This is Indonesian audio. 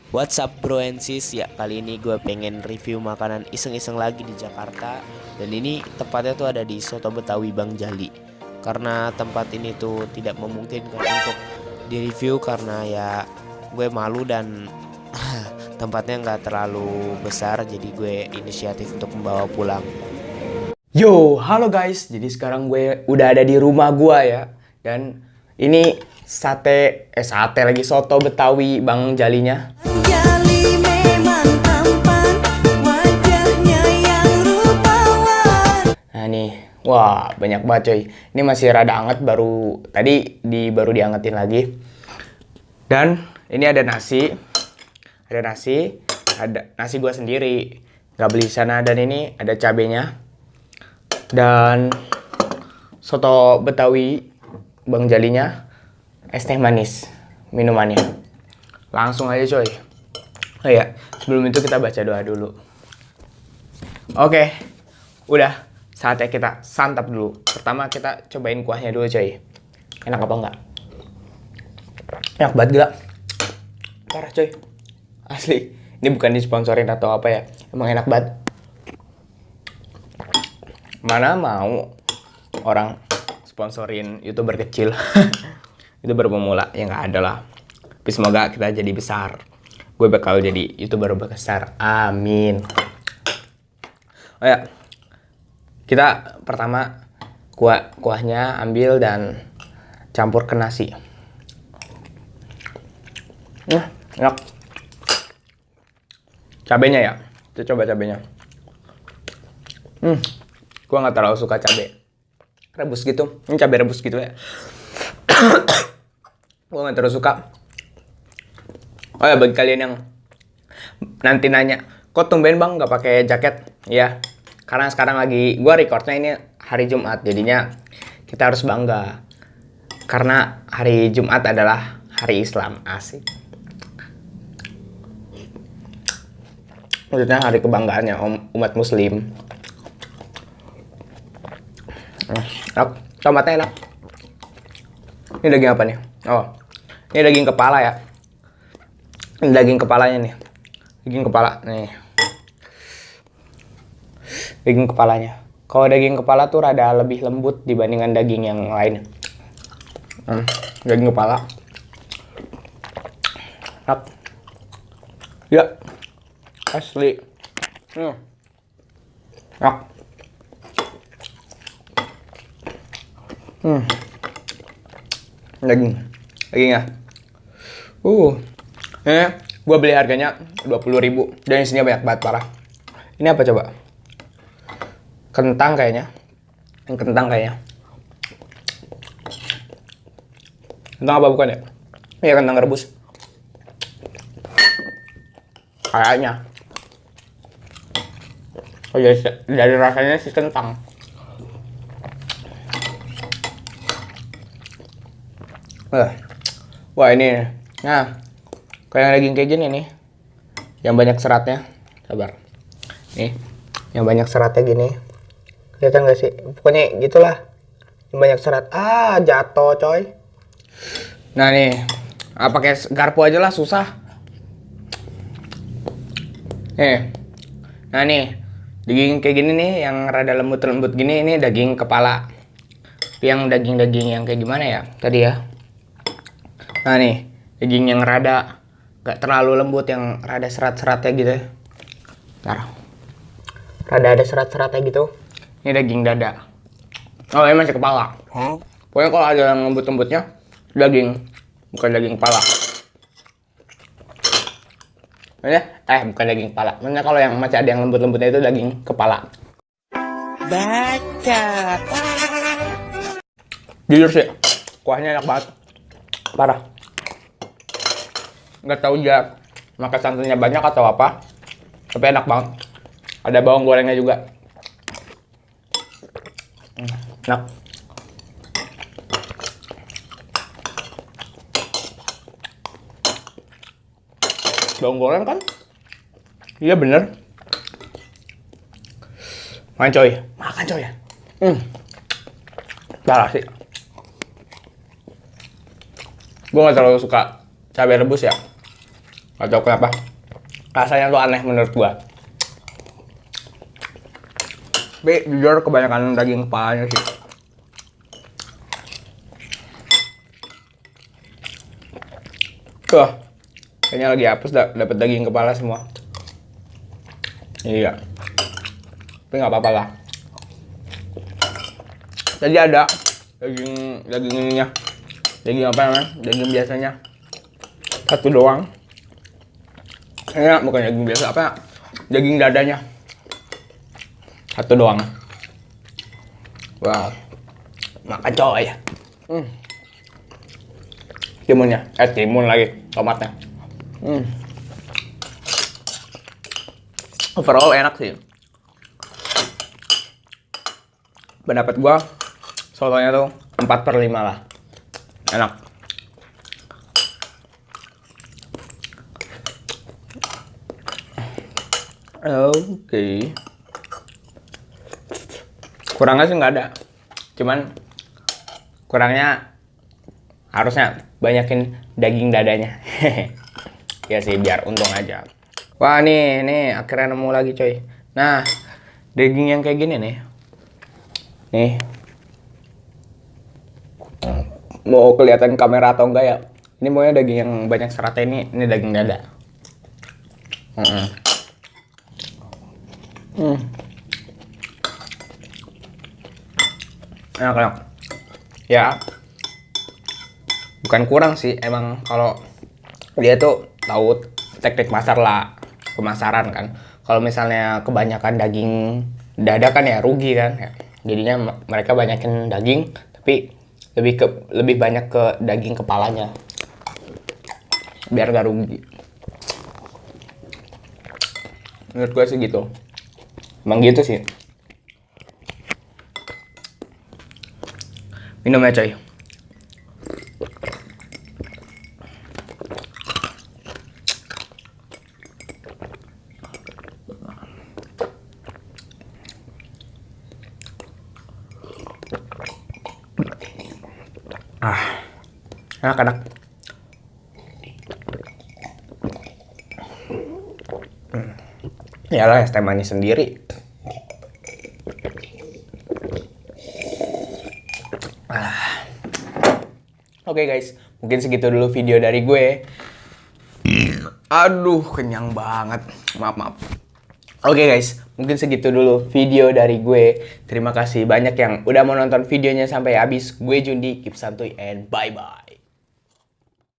What's up bro and sis, ya kali ini gue pengen review makanan iseng-iseng lagi di Jakarta. Dan ini tempatnya tuh ada di Soto Betawi Bang Jali. Karena tempat ini tuh tidak memungkinkan untuk direview karena ya gue malu dan tempatnya nggak terlalu besar. Jadi gue inisiatif untuk membawa pulang. Yo, halo guys. Jadi sekarang gue udah ada di rumah gua ya. Dan ini sate lagi soto Betawi Bang Jalinya. Jali memang tampan, wajahnya yang rupawan. Nah nih, wah banyak banget coy. Ini masih rada anget, baru diangetin lagi. Dan ini ada nasi, ada nasi gua sendiri, nggak beli di sana. Dan ini ada cabenya. Dan soto Betawi Bang Jalinya, es teh manis minumannya. Langsung aja coy. Oh iya, sebelum itu kita baca doa dulu. Oke, udah saatnya kita santap dulu. Pertama kita cobain kuahnya dulu coy. Enak apa enggak? Enak banget gila. Parah coy. Asli, ini bukan disponsorin atau apa ya. Emang enak banget. Mana mau orang sponsorin YouTuber kecil. YouTuber pemula, ya nggak ada lah. Tapi semoga kita jadi besar. Gue bakal jadi YouTuber besar, amin. Oh ya, kita pertama kuahnya ambil dan campur ke nasi. Enak. Cabenya ya, kita coba cabenya. Gue nggak terlalu suka cabai rebus gitu. Ini cabai rebus gitu ya. Gue nggak terlalu suka. Oh ya, bagi kalian yang nanti nanya, kok tumben bang nggak pakai jaket? Ya, karena sekarang lagi gue recordnya ini hari Jumat, jadinya kita harus bangga. Karena hari Jumat adalah hari Islam, asik. Maksudnya hari kebanggaannya umat Muslim. Enak, tomatnya enak. Ini daging apa nih? Oh, ini daging kepala ya. Ini daging kepalanya nih. Daging kepala nih. Daging kepalanya. Kalau daging kepala tuh rada lebih lembut dibandingkan daging yang lain. Daging kepala. Enak. Ya. Asli. Enak. Dagingnya. Gue beli harganya 20.000 dan isinya banyak banget parah. Ini apa coba? Kentang kayaknya. Kentang apa bukan ya? Iya, kentang rebus. Kayaknya. Oh ya, dari rasanya sih kentang. Wah ini, nah kayak daging kayak gini nih, yang banyak seratnya. Sabar, nih, yang banyak seratnya gini, kelihatan gak sih? Pokoknya gitulah, yang banyak serat. Jatuh coy. Nah nih, pakai garpu aja lah, susah. Nah nih, daging kayak gini nih, yang rada lembut-lembut gini, ini daging kepala. Yang daging-daging yang kayak gimana ya tadi ya? Nah nih, daging yang rada gak terlalu lembut, yang rada serat-seratnya gitu. Ntar, rada ada serat-seratnya gitu. Ini daging dada. Oh, ini masih kepala. Pokoknya kalau ada yang lembut-lembutnya, daging, bukan daging kepala. Bukan daging kepala. Maksudnya kalau yang masih ada yang lembut-lembutnya itu daging kepala. Bacot. Jujur sih, kuahnya enak banget. Parah. Nggak tahu dia makan santannya banyak atau apa, tapi enak banget. Ada bawang gorengnya juga. Enak. Bawang goreng kan? Iya bener. Makan coy. Parah sih. Gue gak terlalu suka cabai rebus ya. Gak tau kenapa. Rasanya tuh aneh menurut gua. Tapi jujur kebanyakan daging kepalanya sih. Kayaknya lagi hapus dapat daging kepala semua. Iya. Tapi nggak apa-apa lah. Tadi ada daging ininya. Daging apa namanya? Daging biasanya. Satu doang. Kayaknya bukan daging biasa, apa ya? Daging dadanya. Satu doang. Wow. Makan coy. Timunnya, timun lagi, tomatnya. Overall enak sih. Pendapat gua, sotonya tuh 4/5 lah. Enak. Oke. Kurangnya sih nggak ada. Cuman kurangnya harusnya banyakin daging dadanya. Ya sih, biar untung aja. Wah, nih akhirnya nemu lagi coy. Nah, daging yang kayak gini nih. Nih. Mau kelihatan kamera atau enggak ya? Ini maunya daging yang banyak seratnya, ini daging dada. Enak. Ya, bukan kurang sih, emang kalau dia tuh tahu teknik pemasaran kan. Kalau misalnya kebanyakan daging dada kan ya rugi kan ya. Jadinya mereka banyakin daging tapi lebih banyak ke daging kepalanya biar gak rugi. Menurut gue sih gitu. Emang gitu sih. Minum ya coy. Enak. Yalah, es teh manis sendiri. Oke guys, mungkin segitu dulu video dari gue. Aduh, kenyang banget. Maaf. Oke guys, mungkin segitu dulu video dari gue. Terima kasih banyak yang udah mau nonton videonya sampai habis. Gue Jundi, keep santuy and bye-bye.